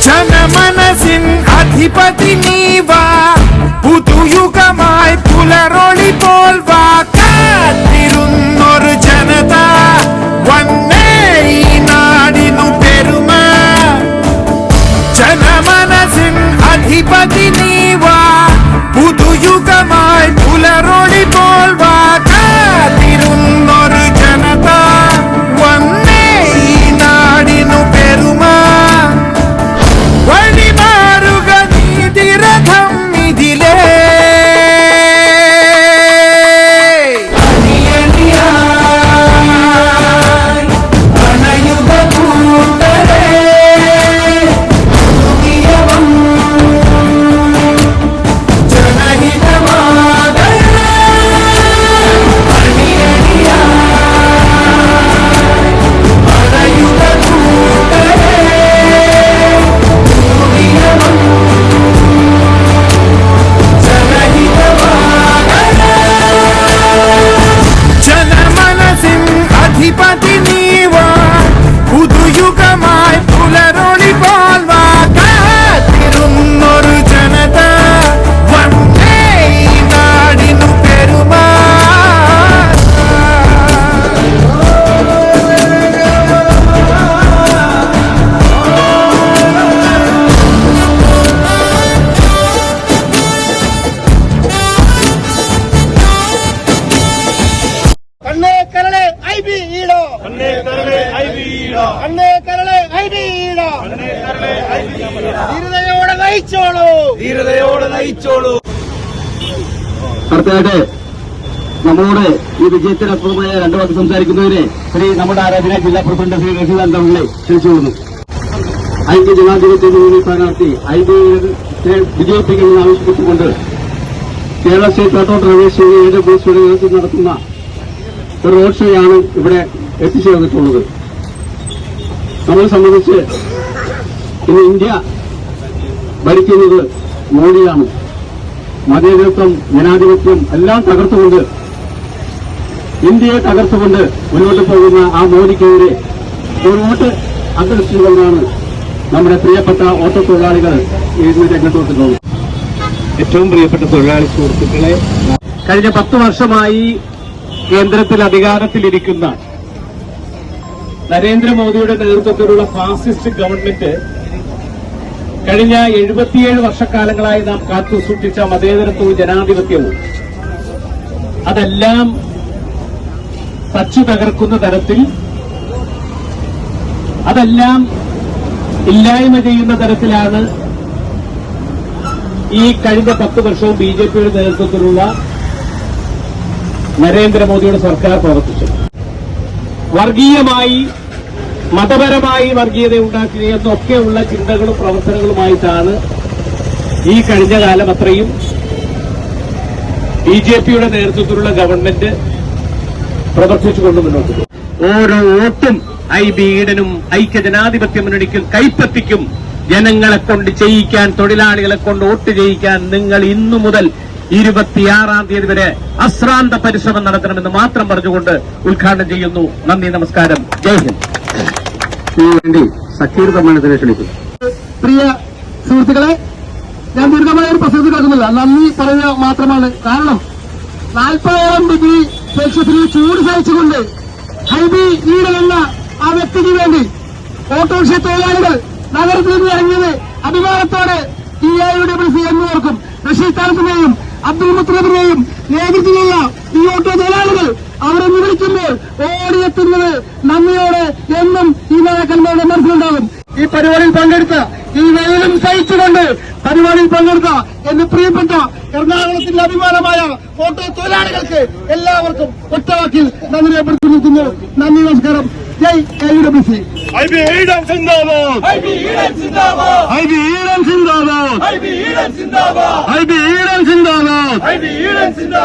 ജനമനസിൻ അധിപതി നീവാ പുതുയുഗമായി പുലരൊളി പോൽ വാ കാത്തിരുന്നൊരു ജനത വന്നേ ഈ നാടിനു പെരുമ ജനമനസിൻ അധിപതി നീവാ പുതുയുഗമായി പുലരൊളി പോൽ വാ കാത്തിരുന്നൊരു ജനത വന്നേ ഈ നാടിനു പെരുമ വഴിമാറുക നീതിരഥം ഇതിലേ അധിപതി നീവാ പുതുയുഗമായി പുലരൊളി പോൽ വാ കാത്തിരുന്നൊരു ജനത വന്നേ ഈ നാടിനു പെരുമ അടുത്തതായിട്ട് നമ്മളോട് ഈ വിജയത്തിനപ്പുറമായ രണ്ടു വാക്ക് സംസാരിക്കുന്നവരെ ശ്രീ നമ്മുടെ ആരാധന ജില്ലാ പ്രസിഡന്റ് ശ്രീ റഷീദ് അന്തങ്ങളെ ക്ഷണിച്ചുകൊള്ളുന്നു. ഐക്യ ജനാധിപത്യ മുന്നണി സ്ഥാനാർത്ഥി ഐബിയെ വിജയിപ്പിക്കണമെന്ന് ആവശ്യപ്പെട്ടുകൊണ്ട് കേരള സ്റ്റേറ്റ് ഓട്ടോ ഡ്രൈവേഴ്സ് യൂണിയന്റെ ബൂത്ത് നേതൃത്വം നടത്തുന്ന ഒരു റോഡ് ഷോയാണ് ഇവിടെ എത്തിച്ചേർന്നിട്ടുള്ളത്. നമ്മളെ സംബന്ധിച്ച് ഇന്ന് ഇന്ത്യ ഭരിക്കുന്നത് മോഡിയാണ്. മതേതരത്വം, ജനാധിപത്യം എല്ലാം തകർത്തുകൊണ്ട്, ഇന്ത്യയെ തകർത്തുകൊണ്ട് മുന്നോട്ട് പോകുന്ന ആ മോദിക്കെതിരെ ഒരു വോട്ട് അഭ്യർത്ഥിച്ചുകൊണ്ടാണ് നമ്മുടെ പ്രിയപ്പെട്ട ഓട്ടോ തൊഴിലാളികൾ ഇന്ന് രംഗത്തുവന്നിട്ടുള്ളത്. ഏറ്റവും പ്രിയപ്പെട്ട തൊഴിലാളി സുഹൃത്തുക്കളെ, കഴിഞ്ഞ 10 വർഷമായി കേന്ദ്രത്തിൽ അധികാരത്തിലിരിക്കുന്ന നരേന്ദ്രമോദിയുടെ നേതൃത്വത്തിലുള്ള ഫാസിസ്റ്റ് ഗവൺമെന്റ് കഴിഞ്ഞ 77 വർഷക്കാലങ്ങളായി നാം കാത്തു സൂക്ഷിച്ച മതേതരത്വവും ജനാധിപത്യവും അതെല്ലാം തച്ചു തകർക്കുന്ന തരത്തിൽ, അതെല്ലാം ഇല്ലായ്മ ചെയ്യുന്ന തരത്തിലാണ് ഈ കഴിഞ്ഞ 10 വർഷവും ബിജെപിയുടെ നേതൃത്വത്തിലുള്ള നരേന്ദ്രമോദിയുടെ സർക്കാർ പ്രവർത്തിച്ചത്. വർഗീയമായി, മതപരമായി വർഗീയത ഉണ്ടാക്കുകയെന്നൊക്കെയുള്ള ചിന്തകളും പ്രവർത്തനങ്ങളുമായിട്ടാണ് ഈ കഴിഞ്ഞ കാലം അത്രയും ബിജെപിയുടെ നേതൃത്വത്തിലുള്ള ഗവൺമെന്റ് പ്രവർത്തിച്ചുകൊണ്ട് മുന്നോട്ട് പോകും. ഓരോ വോട്ടും ഐബി ഈഡനും ഐക്യ ജനാധിപത്യ മുന്നണിക്കും കൈപ്പത്തിക്കും ജനങ്ങളെ കൊണ്ട് ചെയ്യിക്കാൻ, തൊഴിലാളികളെ കൊണ്ട് വോട്ട് ചെയ്യിക്കാൻ നിങ്ങൾ ഇന്നു മുതൽ 26-ാം തീയതി വരെ അശ്രാന്ത പരിശ്രമം നടത്തണമെന്ന് മാത്രം പറഞ്ഞുകൊണ്ട് ഉദ്ഘാടനം ചെയ്യുന്നു. നന്ദി, നമസ്കാരം, ജയ് ഹിന്ദ്. വേണ്ടി സക്കീർ സമ്മാനത്തിന് ക്ഷണിക്കും. പ്രിയ സുഹൃത്തുക്കളെ, ഞാൻ ദീർഘമായ ഒരു പ്രസംഗത്തിൽ കേൾക്കുന്നില്ല, നന്ദി പറയുക മാത്രമാണ്. കാരണം 40ഓളം ഡിഗ്രി സെൽഷ്യസിൽ ചൂട് സഹിച്ചുകൊണ്ട് ഹൈബി ഈഡൻ എന്ന ആ വ്യക്തിക്ക് വേണ്ടി ഓട്ടോറിക്ഷ തൊഴിലാളികൾ നഗരത്തിൽ നിന്ന് ഇറങ്ങിയത് അഭിമാനത്തോടെ TIUWC എന്നിവർക്കും റഷീദ് താലത്തിനെയും അബ്ദുൽ മുത്തലിബിനെയും നേതൃത്വത്തിലുള്ള ഈ ഓട്ടോ തൊഴിലാളികൾ അവരെന്ന് വിളിക്കുമ്പോൾ ഓടിയെത്തുന്നത് നന്ദിയോടെ എന്നും ഈ നേതാക്കന്മാരുടെ മനസ്സിലുണ്ടാകും. ഈ പരിപാടിയിൽ പങ്കെടുത്ത, ഈ വെയിലും സഹിച്ചുകൊണ്ട് പരിപാടിയിൽ പങ്കെടുത്ത എന്റെ പ്രിയപ്പെട്ട എറണാകുളത്തിന്റെ അഭിമാനമായ ഓട്ടോ തൊഴിലാളികൾക്ക് എല്ലാവർക്കും ഒറ്റവാക്കിൽ നന്ദി രേഖപ്പെടുത്തുന്നു. നന്ദി, നമസ്കാരം, ജയ് TIUWC. ഐബി ഈഡൻ സിന്ദാബാദ്, ഐബി ഈഡൻ സിന്ദാബാദ്, ഐബി ഈഡൻ സിന്ദാബാദ്, ഐബി ഈഡൻ സിന്ദാബാദ്, ഐബി ഈഡൻ സിന്ദാബാദ്, ഐബി ഈഡൻ സിന്ദാബാദ്.